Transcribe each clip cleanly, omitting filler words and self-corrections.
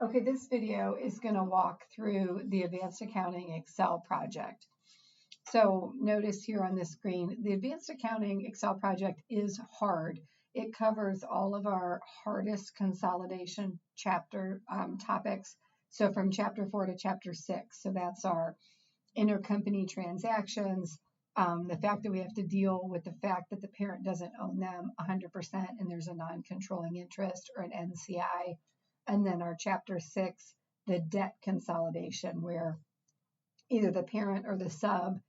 Okay, this video is going to walk through the Advanced Accounting Excel project. So notice here on the screen, the Advanced Accounting Excel project is hard. It covers all of our hardest consolidation chapter topics. So from chapter 4 to chapter 6. So that's our intercompany transactions, the fact that we have to deal with the fact that the parent doesn't own them 100% and there's a non-controlling interest or an NCI. And then our chapter 6, the debt consolidation, where either the parent or the sub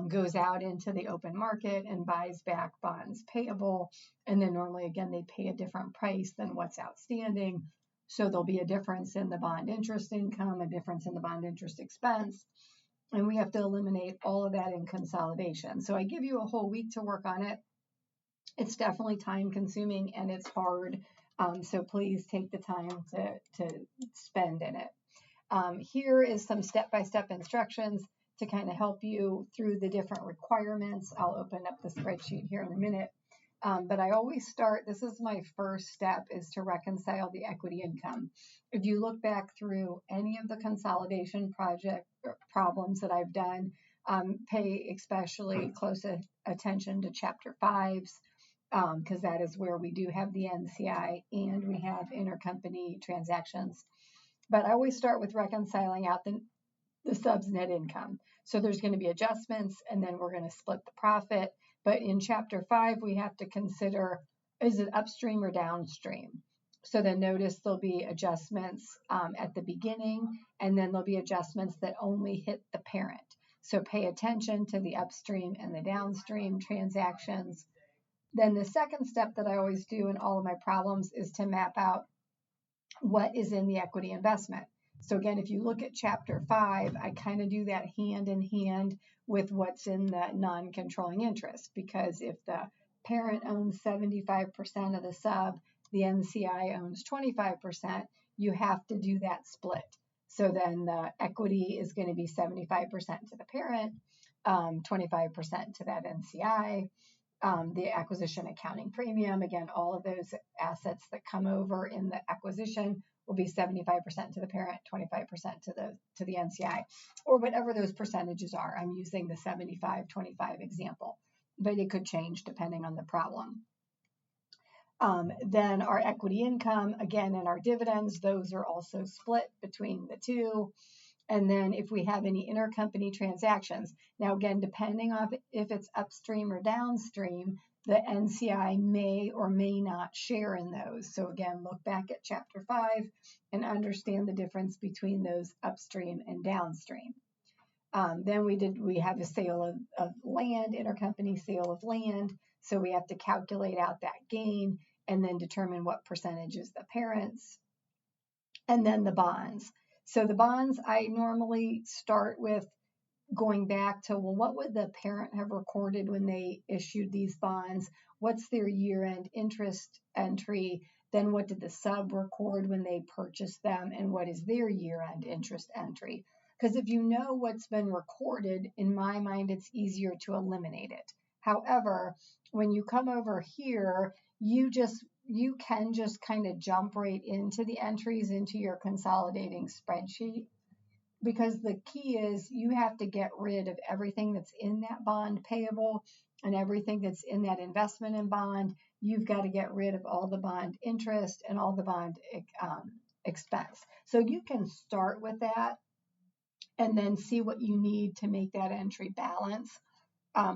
goes out into the open market and buys back bonds payable. And then normally, again, they pay a different price than what's outstanding. So there'll be a difference in the bond interest income, a difference in the bond interest expense. And we have to eliminate all of that in consolidation. So I give you a whole week to work on it. It's definitely time consuming and it's hard. So please take the time to spend in it. Here is some step-by-step instructions to kind of help you through the different requirements. I'll open up the spreadsheet here in a minute. But I always start, this is my first step, is to reconcile the equity income. If you look back through any of the consolidation project problems that I've done, pay especially close attention to chapter 5s, because that is where we do have the NCI and we have intercompany transactions. But I always start with reconciling out the sub's net income. So there's going to be adjustments and then we're going to split the profit. But in chapter 5, we have to consider, is it upstream or downstream? So then notice there'll be adjustments at the beginning, and then there'll be adjustments that only hit the parent. So pay attention to the upstream and the downstream transactions. Then the second step that I always do in all of my problems is to map out what is in the equity investment. So again, if you look at chapter 5, I kind of do that hand in hand with what's in the non-controlling interest, because if the parent owns 75% of the sub, the NCI owns 25%, you have to do that split. So then the equity is going to be 75% to the parent, 25% to that NCI. The acquisition accounting premium, again, all of those assets that come over in the acquisition will be 75% to the parent, 25% to the NCI, or whatever those percentages are. I'm using the 75-25 example, but it could change depending on the problem. Then our equity income, again, and our dividends, those are also split between the two. And then if we have any intercompany transactions, now again, depending on if it's upstream or downstream, the NCI may or may not share in those. So again, look back at chapter 5 and understand the difference between those upstream and downstream. Then we have a sale of land, intercompany sale of land. So we have to calculate out that gain and then determine what percentage is the parents. And then the bonds. So the bonds, I normally start with going back to, well, what would the parent have recorded when they issued these bonds? What's their year-end interest entry? Then what did the sub record when they purchased them? And what is their year-end interest entry? Because if you know what's been recorded, in my mind, it's easier to eliminate it. However, when you come over here, you can just kind of jump right into the entries into your consolidating spreadsheet, because the key is you have to get rid of everything that's in that bond payable and everything that's in that investment in bond. You've got to get rid of all the bond interest and all the bond expense. So you can start with that and then see what you need to make that entry balance,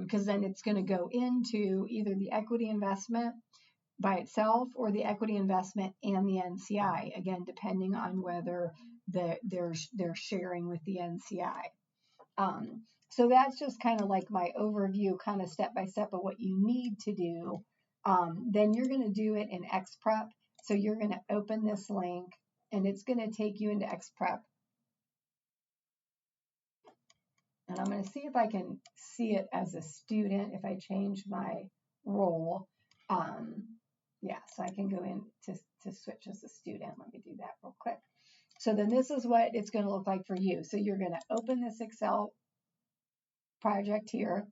because then it's going to go into either the equity investment by itself or the equity investment and the NCI, again, depending on whether they're sharing with the NCI. So that's just kind of like my overview, kind of step by step of what you need to do. Then you're going to do it in ExPrep. So you're going to open this link and it's going to take you into ExPrep. And I'm going to see if I can see it as a student if I change my role. Yeah, so I can go in to switch as a student. Let me do that real quick. So then this is what it's going to look like for you. So you're going to open this Excel project here.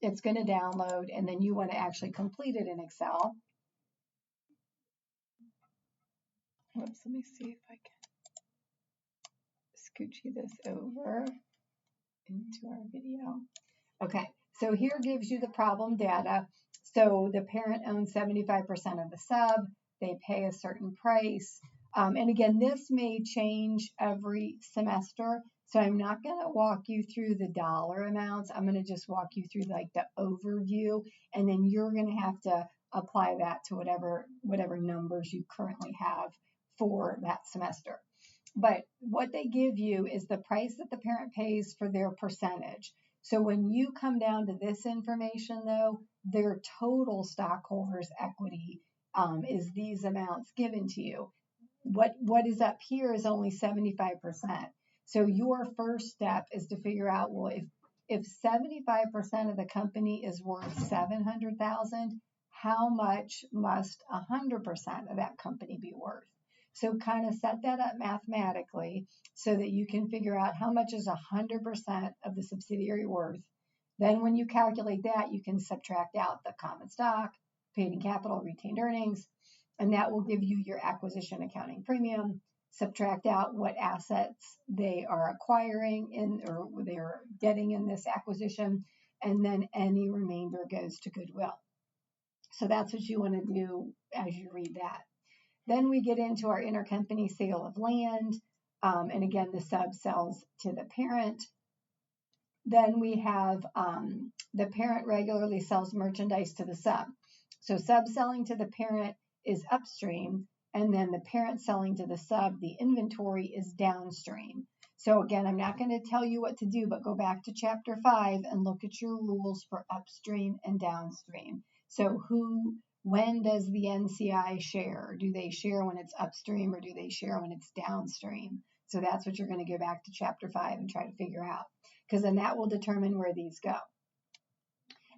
It's going to download, and then you want to actually complete it in Excel. Whoops, let me see if I can. scoochie this over into our video. Okay, so here gives you the problem data. So the parent owns 75% of the sub. They pay a certain price. And again, this may change every semester. So I'm not going to walk you through the dollar amounts. I'm going to just walk you through like the overview, and then you're going to have to apply that to whatever numbers you currently have for that semester. But what they give you is the price that the parent pays for their percentage. So when you come down to this information, though, their total stockholders' equity is these amounts given to you. What is up here is only 75%. So your first step is to figure out, well, if 75% of the company is worth $700,000, how much must 100% of that company be worth? So kind of set that up mathematically so that you can figure out how much is 100% of the subsidiary worth. Then when you calculate that, you can subtract out the common stock, paid in capital, retained earnings, and that will give you your acquisition accounting premium. Subtract out what assets they are acquiring or they're getting in this acquisition, and then any remainder goes to goodwill. So that's what you want to do as you read that. Then we get into our intercompany sale of land, and again, the sub sells to the parent. Then we have the parent regularly sells merchandise to the sub. So sub selling to the parent is upstream, and then the parent selling to the sub, the inventory is downstream. So again, I'm not going to tell you what to do, but go back to chapter 5 and look at your rules for upstream and downstream. So when does the NCI share? Do they share when it's upstream, or do they share when it's downstream? So that's what you're going to go back to chapter 5 and try to figure out, because then that will determine where these go.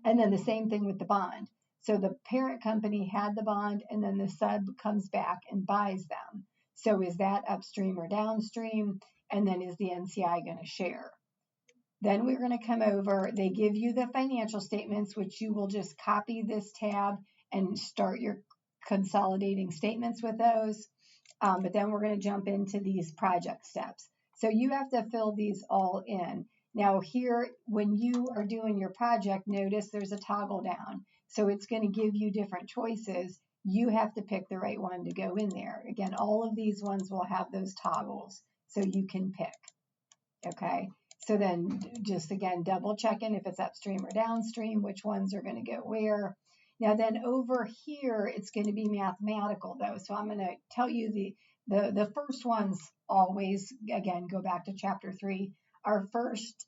And then the same thing with the bond. So the parent company had the bond, and then the sub comes back and buys them. So is that upstream or downstream? And then is the NCI going to share? Then we're going to come over. They give you the financial statements, which you will just copy this tab and start your consolidating statements with those. But then we're going to jump into these project steps. So you have to fill these all in. Now here, when you are doing your project, notice there's a toggle down. So it's going to give you different choices. You have to pick the right one to go in there. Again, all of these ones will have those toggles, so you can pick. Okay, so then just again, double checking if it's upstream or downstream, which ones are going to go where. Now then over here, it's going to be mathematical though. So I'm going to tell you the first ones always, again, go back to chapter 3. Our first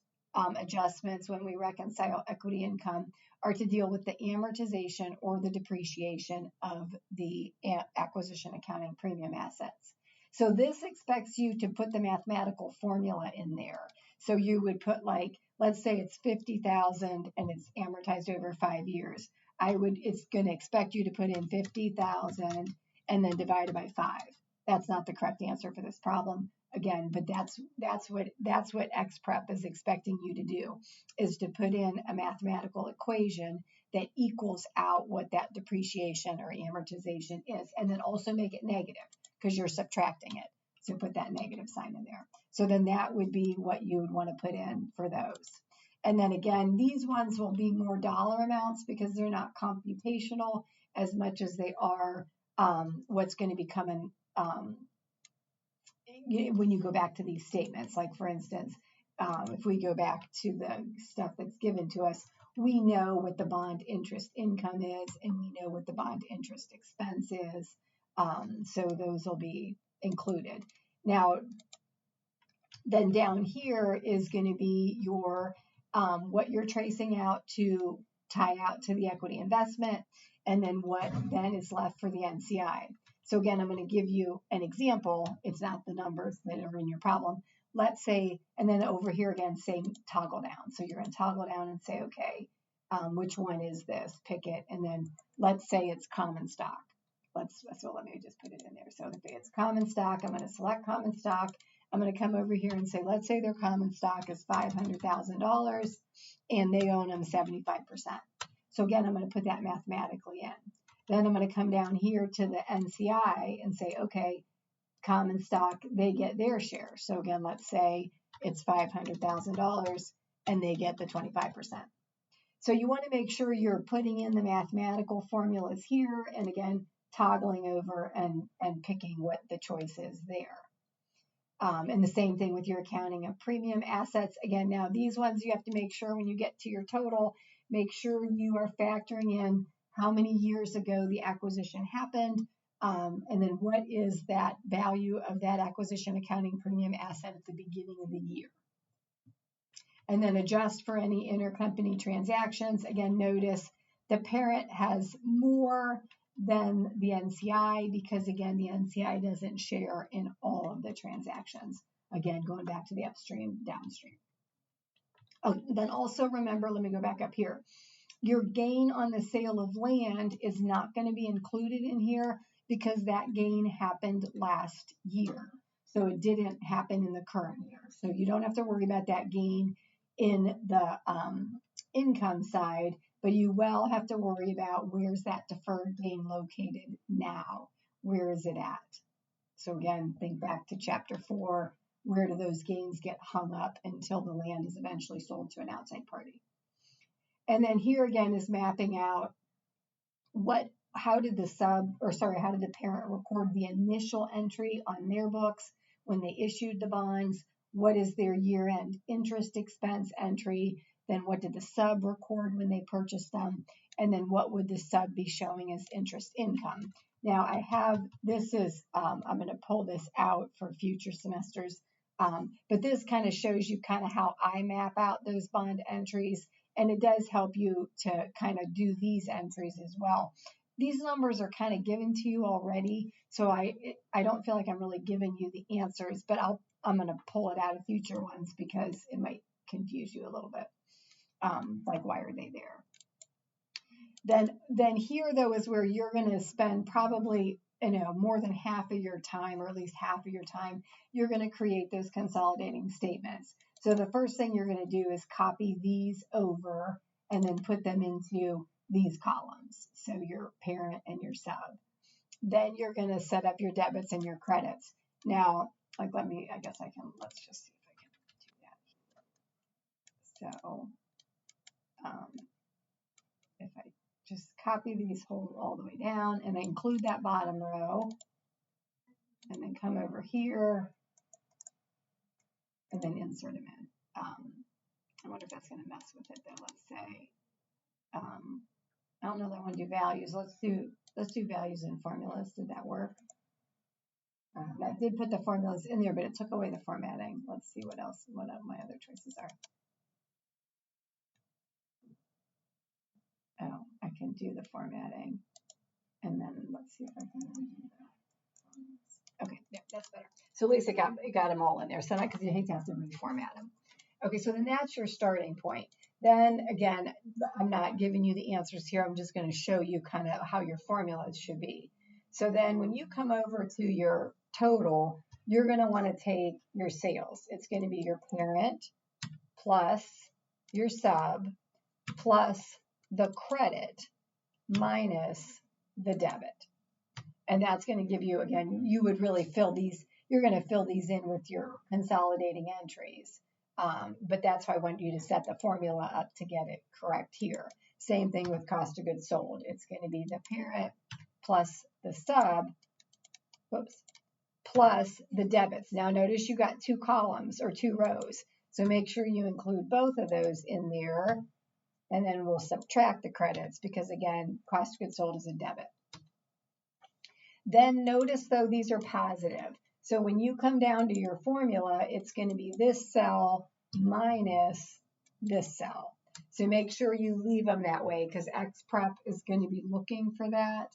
adjustments when we reconcile equity income are to deal with the amortization or the depreciation of the acquisition accounting premium assets. So this expects you to put the mathematical formula in there. So you would put, like, let's say it's $50,000 and it's amortized over 5 years. It's going to expect you to put in $50,000 and then divide it by 5. That's not the correct answer for this problem. Again, but that's what ExPrep is expecting you to do, is to put in a mathematical equation that equals out what that depreciation or amortization is, and then also make it negative because you're subtracting it. So put that negative sign in there. So then that would be what you would want to put in for those. And then again, these ones will be more dollar amounts because they're not computational as much as they are what's going to be coming when you go back to these statements. Like for instance, if we go back to the stuff that's given to us, we know what the bond interest income is, and we know what the bond interest expense is. So those will be included. Now, then down here is going to be your what you're tracing out to tie out to the equity investment, and then what then is left for the NCI. So again, I'm going to give you an example. It's not the numbers that are in your problem. Let's say, and then over here again, say toggle down. So you're going to toggle down and say, okay, which one is this? Pick it. And then let's say it's common stock. So let me just put it in there. So if it's common stock, I'm going to select common stock. I'm going to come over here and say, let's say their common stock is $500,000 and they own them 75%. So again, I'm going to put that mathematically in. Then I'm going to come down here to the NCI and say, okay, common stock, they get their share. So again, let's say it's $500,000 and they get the 25%. So you want to make sure you're putting in the mathematical formulas here, and again, toggling over and picking what the choice is there. And the same thing with your accounting of premium assets. Again, now these ones you have to make sure when you get to your total, make sure you are factoring in how many years ago the acquisition happened, and then what is that value of that acquisition accounting premium asset at the beginning of the year. And then adjust for any intercompany transactions. Again, notice the parent has more than the NCI because, again, the NCI doesn't share in all of the transactions. Again, going back to the upstream, downstream. Oh, then also remember, let me go back up here. Your gain on the sale of land is not going to be included in here because that gain happened last year. So it didn't happen in the current year. So you don't have to worry about that gain in the income side, but you will have to worry about where's that deferred gain located now? Where is it at? So again, think back to chapter 4, where do those gains get hung up until the land is eventually sold to an outside party? And then here again is mapping out how did the parent record the initial entry on their books when they issued the bonds? What is their year-end interest expense entry? Then what did the sub record when they purchased them? And then what would the sub be showing as interest income? Now I have, I'm going to pull this out for future semesters, but this kind of shows you kind of how I map out those bond entries, and it does help you to kind of do these entries as well. These numbers are kind of given to you already, so I don't feel like I'm really giving you the answers, but I'm going to pull it out of future ones because it might confuse you a little bit. Like, why are they there? Then here, though, is where you're going to spend probably, more than half of your time, or at least half of your time, you're going to create those consolidating statements. So the first thing you're going to do is copy these over and then put them into these columns. So your parent and your sub. Then you're going to set up your debits and your credits. Now, let's just see if I can do that. So if I just copy these all the way down and include that bottom row, and then come over here and then insert them in. I wonder if that's going to mess with it though. Let's say, I don't know that I want to do values. Let's do values and formulas. Did that work? That did put the formulas in there, but it took away the formatting. Let's see what my other choices are. Oh, I can do the formatting. And then let's see if I can do that. Okay, yeah, that's better. So at least it got them all in there. So because you hate to have to reformat them. Okay, so then that's your starting point. Then again, I'm not giving you the answers here. I'm just going to show you kind of how your formulas should be. So then when you come over to your total, you're going to want to take your sales. It's going to be your parent plus your sub plus the credit minus the debit. And that's going to give you, again, you would really fill these, you're going to fill these in with your consolidating entries. But that's why I want you to set the formula up to get it correct here. Same thing with cost of goods sold. It's going to be the parent plus the sub, plus the debits. Now notice you got 2 columns or 2 rows. So make sure you include both of those in there. And then we'll subtract the credits because, again, cost of goods sold is a debit. Then notice, though, these are positive. So when you come down to your formula, it's going to be this cell minus this cell. So make sure you leave them that way because ExPrep is going to be looking for that.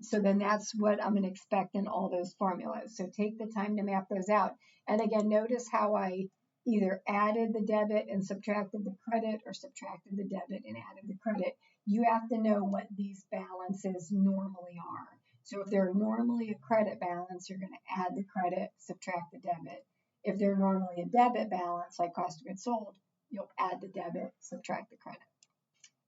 So then that's what I'm going to expect in all those formulas. So take the time to map those out. And again, notice how I either added the debit and subtracted the credit or subtracted the debit and added the credit. You have to know what these balances normally are. So if they're normally a credit balance, you're going to add the credit, subtract the debit. If they're normally a debit balance, like cost of goods sold, you'll add the debit, subtract the credit.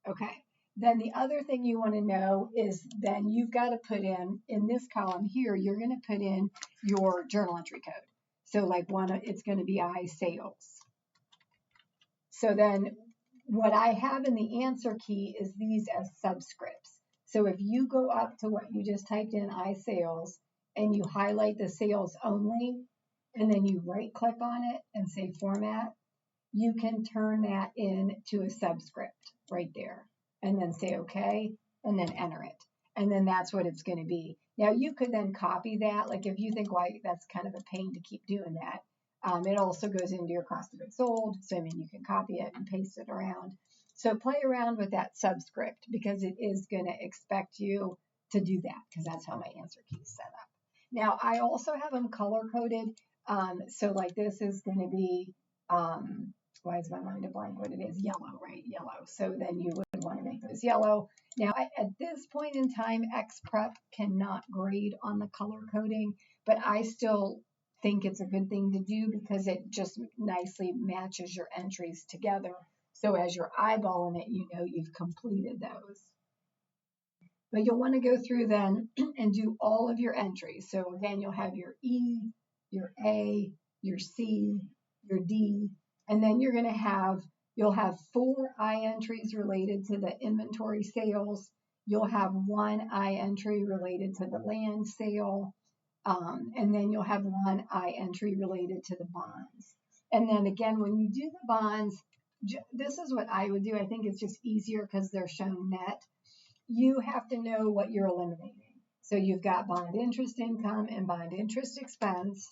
Okay, Then the other thing you want to know is then you've got to put in this column here, you're going to put in your journal entry code. So like it's going to be I sales. So then what I have in the answer key is these as subscripts. So if you go up to what you just typed in, I sales, and you highlight the sales only, and then you right click on it and say format, you can turn that into a subscript right there and then say okay and then enter it. And then that's what it's going to be. Now you could then copy that. Like if you think, well, that's kind of a pain to keep doing that. It also goes into your cost of goods sold. So, I mean, you can copy it and paste it around. So play around with that subscript because it is going to expect you to do that because that's how my answer key is set up. Now, I also have them color coded. So like this is going to be, why is my mind a blank what it is? Yellow, right? Yellow. So then you would want to make those yellow. Now, at this point in time, ExPrep cannot grade on the color coding, but I still think it's a good thing to do because it just nicely matches your entries together. So as you're eyeballing it, you know you've completed those. But you'll want to go through then and do all of your entries. So again, you'll have your E, your A, your C, your D, and then you'll have 4 I entries related to the inventory sales. You'll have 1 I entry related to the land sale. And then you'll have 1 I entry related to the bonds. And then again, when you do the bonds, this is what I would do. I think it's just easier because they're shown net. You have to know what you're eliminating. So you've got bond interest income and bond interest expense.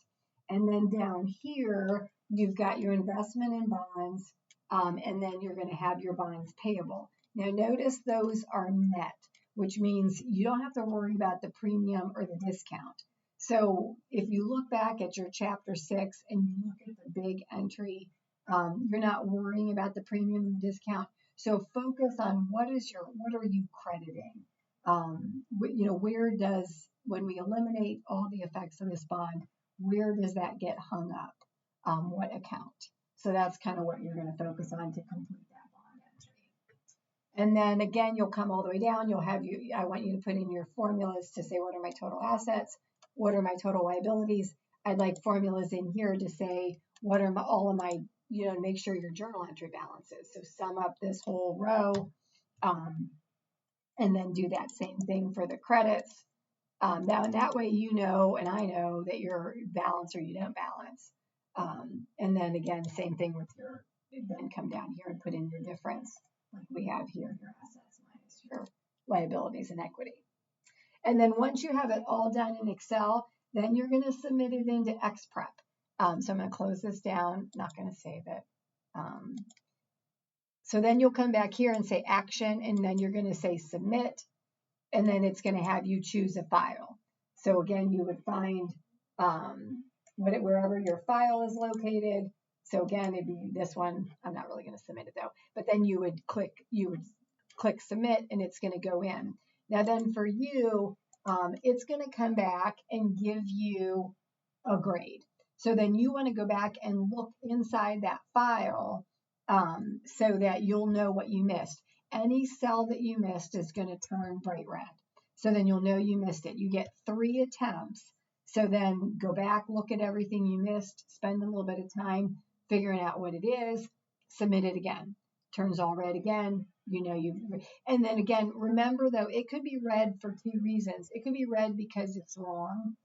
And then down here, you've got your investment in bonds. And then you're going to have your bonds payable. Now notice those are net, which means you don't have to worry about the premium or the discount. So if you look back at your chapter 6 and you look at the big entry, you're not worrying about the premium and the discount. So focus on what are you crediting? When we eliminate all the effects of this bond, where does that get hung up? What account? So that's kind of what you're going to focus on to complete that bond entry. And then again, you'll come all the way down. I want you to put in your formulas to say, what are my total assets? What are my total liabilities? I'd like formulas in here to say, what are all of my, to make sure your journal entry balances. So sum up this whole row, and then do that same thing for the credits. Now, in that way, and I know that you're balance or you don't balance. And then again, same thing with then come down here and put in your difference, like we have here, your assets minus your liabilities and equity. And then once you have it all done in Excel, then you're going to submit it into ExPrep. So I'm going to close this down, not going to save it. So then you'll come back here and say action, and then you're going to say submit, and then it's going to have you choose a file. So again, you would find wherever your file is located. So again, it'd be this one. I'm not really going to submit it though, but then you would click submit, and it's going to go in. Now then for you, it's going to come back and give you a grade. So then you want to go back and look inside that file so that you'll know what you missed. Any cell that you missed is going to turn bright red. So then you'll know you missed it. You get 3 attempts. So then go back, look at everything you missed, spend a little bit of time figuring out what it is, submit it again. Turns all red again. And then again, remember though, it could be red for 2 reasons. It could be red because it's wrong,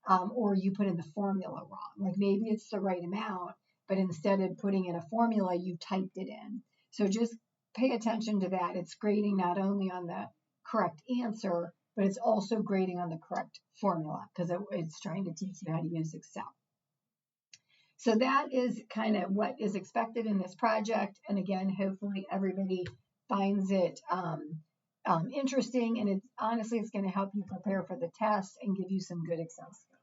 or you put in the formula wrong. Like maybe it's the right amount, but instead of putting in a formula, you typed it in. So just pay attention to that. It's grading not only on the correct answer, but it's also grading on the correct formula because it's trying to teach you how to use Excel. So that is kind of what is expected in this project. And again, hopefully everybody finds it interesting, and it's going to help you prepare for the test and give you some good Excel skills.